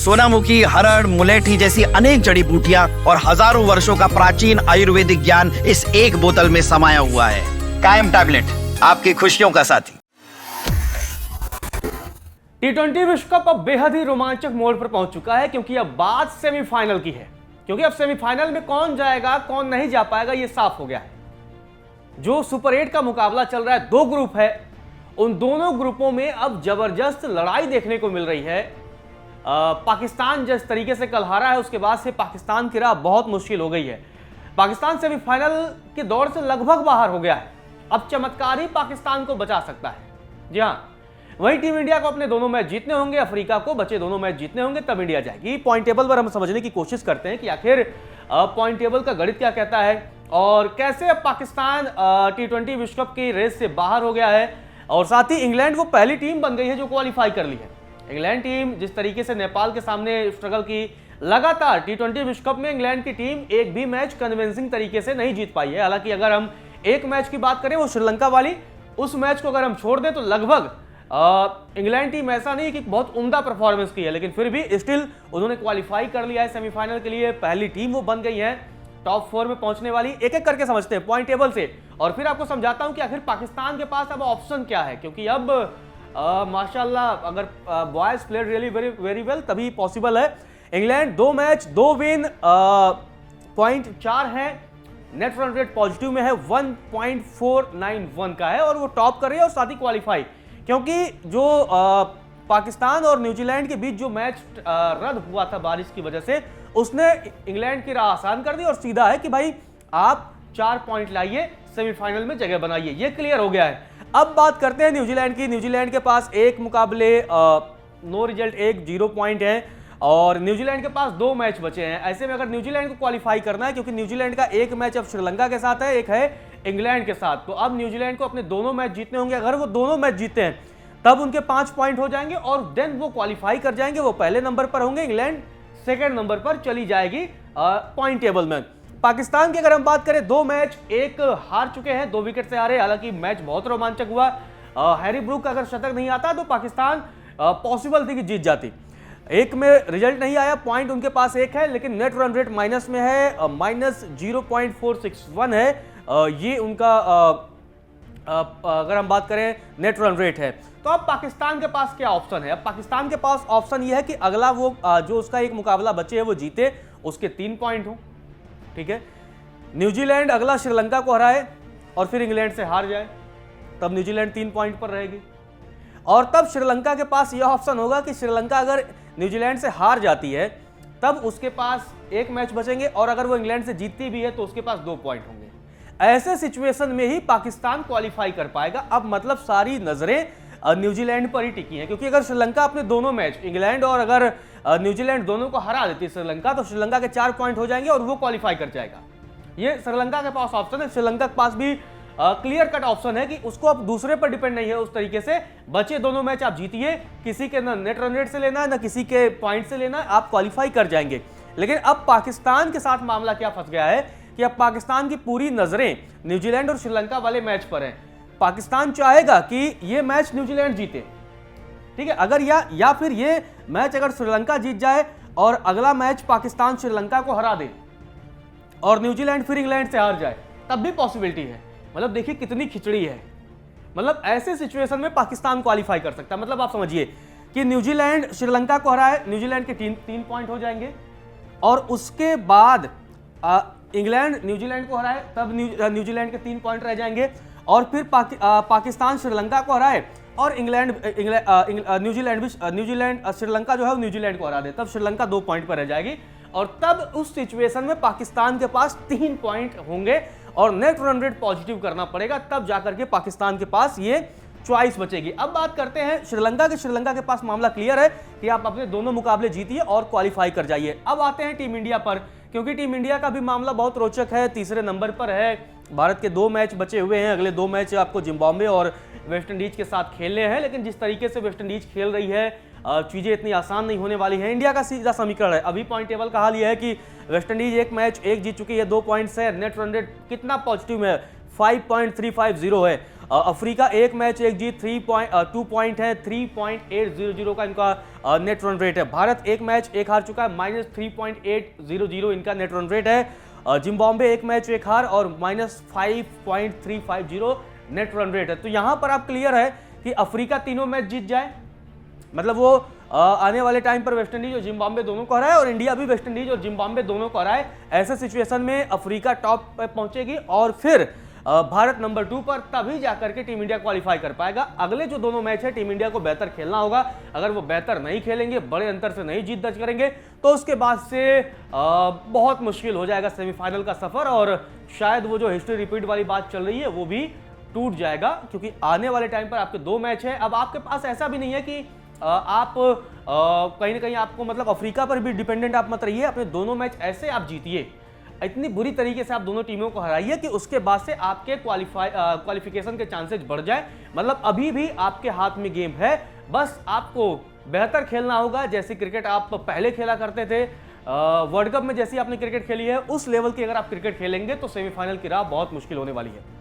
सोनामुखी, हरड़, मुलेठी जैसी अनेक जड़ी बूटियां और हजारों वर्षों का प्राचीन आयुर्वेदिक ज्ञान इस एक बोतल में समाया हुआ है। कायम टैबलेट, आपकी खुशियों का साथी। टी20 विश्व कप अब बेहद ही रोमांचक मोड़ पर पहुंच चुका है, क्योंकि अब बात सेमीफाइनल की है। क्योंकि अब सेमीफाइनल में कौन जाएगा कौन नहीं जा पाएगा ये साफ हो गया है। जो सुपर 8 का मुकाबला चल रहा है, 2 ग्रुप है, उन दोनों ग्रुपों में अब जबरदस्त लड़ाई देखने को मिल रही है। पाकिस्तान जिस तरीके से कल हारा है, उसके बाद से पाकिस्तान की राह बहुत मुश्किल हो गई है। पाकिस्तान सेमीफाइनल के दौर से लगभग बाहर हो गया है। अब चमत्कार ही पाकिस्तान को बचा सकता है। जी हां, वहीं टीम इंडिया को अपने दोनों मैच जीतने होंगे, अफ्रीका को बचे दोनों मैच जीतने होंगे, तब इंडिया जाएगी। पॉइंट टेबल पर हम समझने की कोशिश करते हैं कि आखिर पॉइंट टेबल का गणित क्या कहता है और कैसे अब पाकिस्तान टी20 विश्व कप की रेस से बाहर हो गया है। और साथ ही इंग्लैंड वो पहली टीम बन गई है जो क्वालिफाई कर ली है। इंग्लैंड टीम जिस तरीके से नेपाल के सामने स्ट्रगल की, लगातार टी20 विश्व कप में इंग्लैंड की टीम एक भी मैच कन्विंसिंग तरीके से नहीं जीत पाई है। हालांकि अगर हम एक मैच की बात करें, वो श्रीलंका वाली, उस मैच को अगर हम छोड़ दें तो लगभग इंग्लैंड टीम ऐसा नहीं कि बहुत उम्दा परफॉर्मेंस की है, लेकिन फिर भी स्टिल उन्होंने क्वालिफाई कर लिया है सेमीफाइनल के लिए। पहली टीम वो बन गई है टॉप 4 में पहुंचने वाली। एक एक करके समझते हैं पॉइंट टेबल से, और फिर आपको समझाता हूं कि आखिर पाकिस्तान के पास अब ऑप्शन क्या है। क्योंकि अब माशाल्लाह अगर boys played really very well तभी पॉसिबल है। इंग्लैंड 2 मैच 2 विन, 0.4 है, नेट रन रेट पॉजिटिव में है, 1.491 का है और वो टॉप कर रही है और साथ ही क्वालिफाई। क्योंकि जो पाकिस्तान और न्यूजीलैंड के बीच जो मैच रद्द हुआ था बारिश की वजह से, उसने इंग्लैंड की राह आसान कर दी और सीधा है कि भाई आप 4 पॉइंट लाइए, सेमीफाइनल में जगह बनाइए। ये क्लियर हो गया है। अब बात करते हैं न्यूजीलैंड की। न्यूजीलैंड के पास एक मुकाबले नो रिजल्ट, 0 पॉइंट है और न्यूजीलैंड के पास 2 मैच बचे हैं। ऐसे में अगर न्यूजीलैंड को क्वालिफाई करना है, क्योंकि न्यूजीलैंड का एक मैच अब श्रीलंका के साथ है, एक है इंग्लैंड के साथ, तो अब न्यूजीलैंड को अपने दोनों मैच जीतने होंगे। अगर वो दोनों मैच जीते हैं तब उनके 5 पॉइंट हो जाएंगे और देन वो क्वालिफाई कर जाएंगे। वो पहले नंबर पर होंगे, इंग्लैंड सेकंड नंबर पर चली जाएगी पॉइंट टेबल में। पाकिस्तान की अगर हम बात करें, 2 मैच, एक हार चुके हैं, 2 विकेट से हारे। हालांकि मैच बहुत रोमांचक हुआ। हैरी ब्रूक का अगर शतक नहीं आता तो पाकिस्तान पॉसिबल थी कि जीत जाती। एक में रिजल्ट नहीं आया, पॉइंट उनके पास एक है, लेकिन नेट रन रेट माइनस में है, -0.461 है। ये उनका अगर हम बात करें नेट रन रेट है। तो अब पाकिस्तान के पास क्या ऑप्शन है? अब पाकिस्तान के पास ऑप्शन ये है कि अगला वो जो उसका एक मुकाबला बचे है वो जीते, उसके 3 पॉइंट हो, ठीक है। न्यूजीलैंड अगला श्रीलंका को हराए और फिर इंग्लैंड से हार जाए, तब न्यूजीलैंड 3 पॉइंट पर रहेगी। और तब श्रीलंका के पास यह ऑप्शन होगा कि श्रीलंका अगर न्यूजीलैंड से हार जाती है तब उसके पास एक मैच बचेंगे और अगर वो इंग्लैंड से जीतती भी है तो उसके पास 2 पॉइंट होंगे। ऐसे सिचुएशन में ही पाकिस्तान क्वालिफाई कर पाएगा। अब मतलब सारी नजरें न्यूजीलैंड पर ही टिकी हैं, क्योंकि अगर श्रीलंका अपने दोनों मैच, इंग्लैंड और अगर न्यूजीलैंड दोनों को हरा देती है श्रीलंका, तो श्रीलंका के 4 पॉइंट हो जाएंगे और वो क्वालिफाई कर जाएगा। ये श्रीलंका के पास ऑप्शन है। श्रीलंका के पास भी क्लियर कट ऑप्शन है कि उसको अब दूसरे पर डिपेंड नहीं है उस तरीके से। बचे दोनों मैच आप जीतिए, किसी के ना नेट रन रेट से लेना है ना किसी के पॉइंट से लेना है, आप क्वालिफाई कर जाएंगे। लेकिन अब पाकिस्तान के साथ मामला क्या फंस गया है कि अब पाकिस्तान की पूरी नजरें न्यूजीलैंड और श्रीलंका वाले मैच पर हैं। पाकिस्तान चाहेगा कि ये मैच न्यूजीलैंड जीते, ठीक है। अगर या फिर ये मैच अगर श्रीलंका जीत जाए और अगला मैच पाकिस्तान श्रीलंका को हरा दे और न्यूजीलैंड फिर इंग्लैंड से हार जाए, तब भी पॉसिबिलिटी है। मतलब देखिए कितनी खिचड़ी है। मतलब ऐसे सिचुएशन में पाकिस्तान क्वालिफाई कर सकता है। मतलब आप समझिए कि न्यूजीलैंड श्रीलंका को हराए, न्यूजीलैंड के 3 पॉइंट हो जाएंगे और उसके बाद इंग्लैंड न्यूजीलैंड को हराए, तब न्यूजीलैंड के 3 पॉइंट रह जाएंगे और फिर पाकिस्तान श्रीलंका को हराए और न्यूजीलैंड श्रीलंका जो है न्यूजीलैंड को हरा दे, तब श्रीलंका 2 पॉइंट पर रह जाएगी और तब उस सिचुएशन में पाकिस्तान के पास 3 पॉइंट होंगे और नेट रन रेट पॉजिटिव करना पड़ेगा, तब जाकर के पाकिस्तान के पास ये चॉइस बचेगी। अब बात करते हैं श्रीलंका के। श्रीलंका के पास मामला क्लियर है कि आप अपने दोनों मुकाबले जीतिए और क्वालिफाई कर जाइए। अब आते हैं टीम इंडिया पर, क्योंकि टीम इंडिया का भी मामला बहुत रोचक है। तीसरे नंबर पर है, भारत के 2 मैच बचे हुए हैं। अगले 2 मैच आपको जिम्बाब्वे और वेस्ट इंडीज के साथ खेलने हैं, लेकिन जिस तरीके से वेस्ट इंडीज खेल रही है चीजें इतनी आसान नहीं होने वाली है। इंडिया का सीधा समीकरण है। अभी पॉइंट टेबल का हाल यह है कि वेस्ट इंडीज एक मैच 1 जीत चुकी है, 2 पॉइंट्स है, नेट रन रेट कितना पॉजिटिव है, 5.350 है। अफ्रीका एक मैच एक जीत 2 पॉइंट है, 3.800 का इनका नेट रन रेट है। भारत एक मैच एक हार चुका है, -3.800 इनका नेट रन रेट है। जिम्बाब्वे एक मैच एक हार और -5.350 नेट रन रेट है। तो यहां पर आप क्लियर है कि अफ्रीका तीनों मैच जीत जाए, मतलब वो आने वाले टाइम पर वेस्ट इंडीज और जिम्बाब्वे दोनों को हराए और इंडिया भी वेस्ट इंडीज और जिम्बाब्वे दोनों को हराए। ऐसे सिचुएशन में अफ्रीका टॉप पे पहुंचेगी और फिर भारत नंबर 2 पर, तभी जाकर के टीम इंडिया क्वालिफाई कर पाएगा। अगले जो दोनों मैच है टीम इंडिया को बेहतर खेलना होगा। अगर वो बेहतर नहीं खेलेंगे, बड़े अंतर से नहीं जीत दर्ज करेंगे, तो उसके बाद से बहुत मुश्किल हो जाएगा सेमीफाइनल का सफर और शायद वो जो हिस्ट्री रिपीट वाली बात चल रही है वो भी टूट जाएगा। क्योंकि आने वाले टाइम पर आपके 2 मैच है। अब आपके पास ऐसा भी नहीं है कि आप कहीं ना कहीं आपको मतलब अफ्रीका पर भी डिपेंडेंट आप मत रहिए। अपने दोनों मैच ऐसे आप जीतिए, इतनी बुरी तरीके से आप दोनों टीमों को हराइए कि उसके बाद से आपके क्वालिफिकेशन के चांसेस बढ़ जाए। मतलब अभी भी आपके हाथ में गेम है, बस आपको बेहतर खेलना होगा। जैसे क्रिकेट आप पहले खेला करते थे, वर्ल्ड कप में जैसी आपने क्रिकेट खेली है, उस लेवल की अगर आप क्रिकेट खेलेंगे तो सेमीफाइनल की राह बहुत मुश्किल होने वाली है।